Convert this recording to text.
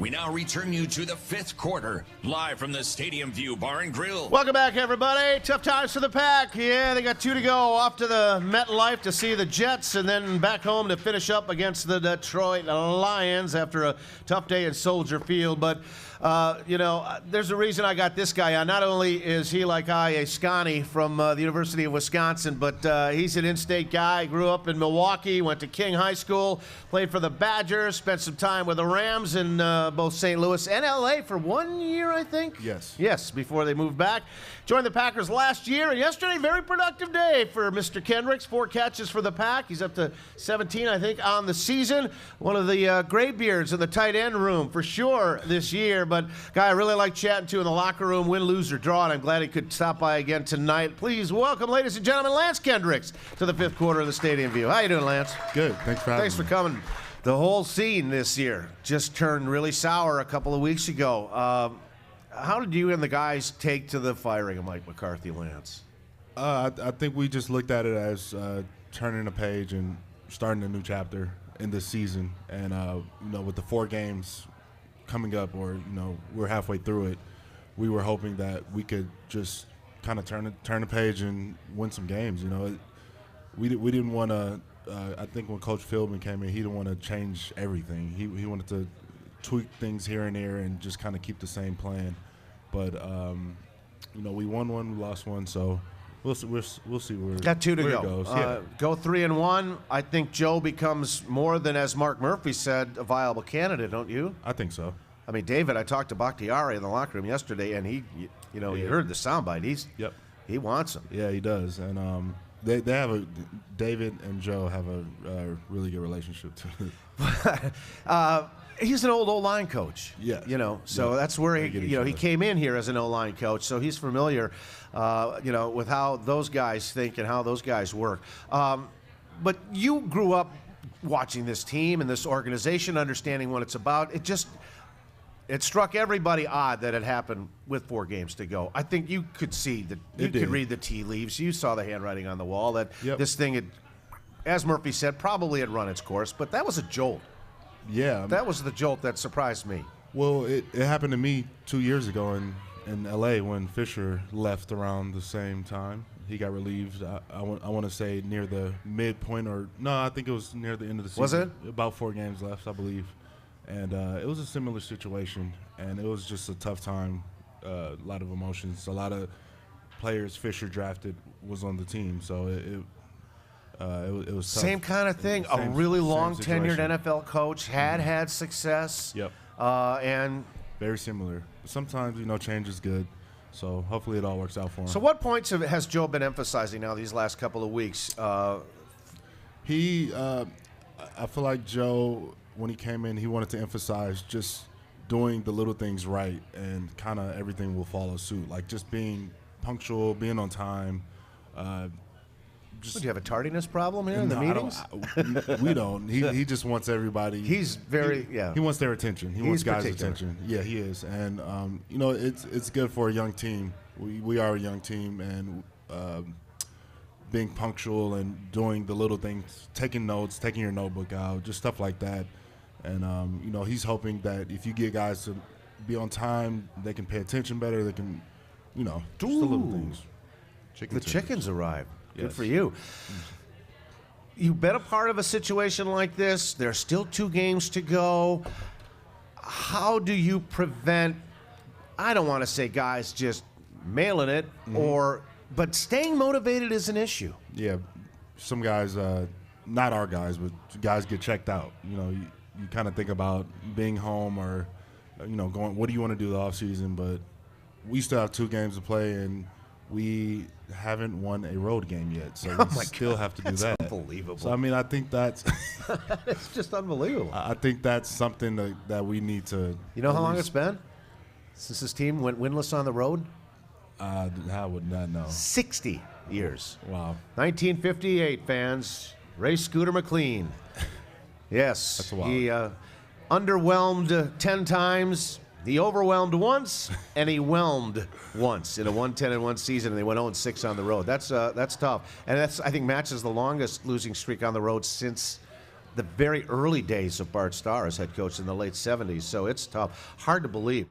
We now return you to the fifth quarter, live from the Stadium View Bar and Grill. Welcome back, everybody. Tough times for the Pack. Yeah, they got 2 to go. Off to the MetLife to see the Jets, and then back home to finish up against the Detroit Lions after a tough day at Soldier Field. But, there's a reason I got this guy on. Not only is he, like I, a Scotty from the University of Wisconsin, but he's an in-state guy. Grew up in Milwaukee, went to King High School, played for the Badgers, spent some time with the Rams in both St. Louis and L.A. for 1 year, I think. Yes, before they moved back. Joined the Packers last year, and yesterday, very productive day for Mr. Kendricks. 4 catches for the Pack. He's up to 17, I think, on the season. One of the graybeards in the tight end room for sure this year, but guy I really like chatting to in the locker room, win, lose, or draw, and I'm glad he could stop by again tonight. Please welcome, ladies and gentlemen, Lance Kendricks to the fifth quarter of the Stadium View. How you doing, Lance? Good. Thanks for having me. Thanks for coming. The whole scene this year just turned really sour a couple of weeks ago. How did you and the guys take to the firing of Mike McCarthy, Lance? I think we just looked at it as turning a page and starting a new chapter in this season. And, with the 4 games coming up, or, we're halfway through it, we were hoping that we could just kind of turn the page and win some games. We didn't want to I think when Coach Philbin came in, he didn't want to change everything. He wanted to tweak things here and there and just kind of keep the same plan. But we won one, we lost one, so we'll see where got 2 to where go. It goes. Go 3-1. I think Joe becomes more than, as Mark Murphy said, a viable candidate. Don't you? I think so. I mean, David, I talked to Bakhtiari in the locker room yesterday, and he heard the soundbite. He wants him. Yeah, he does, and they have David and Joe have a really good relationship too. He's an old O-line coach. Yeah. So that's where he came in here as an O-line coach, so he's familiar, with how those guys think and how those guys work. But you grew up watching this team and this organization, understanding what it's about. It struck everybody odd that it happened with 4 games to go. I think you could see that you could read the tea leaves. You saw the handwriting on the wall that this thing had, as Murphy said, probably had run its course. But that was a jolt. Yeah. That was the jolt that surprised me. Well, it happened to me 2 years ago in L.A. when Fisher left around the same time. He got relieved, I want to say, near the midpoint I think it was near the end of the season. Was it? About 4 games left, I believe. And it was a similar situation, and it was just a tough time, a lot of emotions. A lot of players Fisher drafted was on the team, so it was tough. Same kind of thing. A really long-tenured NFL coach had success. Yep. And very similar. Sometimes, change is good, so hopefully it all works out for him. So what points has Joe been emphasizing now these last couple of weeks? I feel like Joe, when he came in, he wanted to emphasize just doing the little things right, and kind of everything will follow suit. Like just being punctual, being on time. Do you have a tardiness problem here in the meetings? We don't. He just wants everybody. He's very He wants their attention. He wants guys' attention. Yeah, he is. And it's good for a young team. We are a young team, and being punctual and doing the little things, taking notes, taking your notebook out, just stuff like that. And, he's hoping that if you get guys to be on time, they can pay attention better. They can, just the little things. Chickens arrived. Yes. Good for you. You've been a part of a situation like this. There's still 2 games to go. How do you prevent, I don't want to say guys just mailing it, but staying motivated is an issue. Yeah, some guys, not our guys, but guys get checked out. You kind of think about being home or, going, what do you want to do the offseason? But we still have 2 games to play, and we haven't won a road game yet. So we still have to do that. That's unbelievable. So, I think that's – it's just unbelievable. I think that's something that we need to – You know how long it's been since this team went winless on the road? I would not know. 60 years. Wow. 1958, fans. Ray Scooter McLean. Yes. That's wild. He underwhelmed 10 times. He overwhelmed once, and he whelmed once in a 1-10-1 season, and they went 0-6 on the road. That's tough. And that's, I think, matches the longest losing streak on the road since the very early days of Bart Starr as head coach in the late 70s. So it's tough. Hard to believe.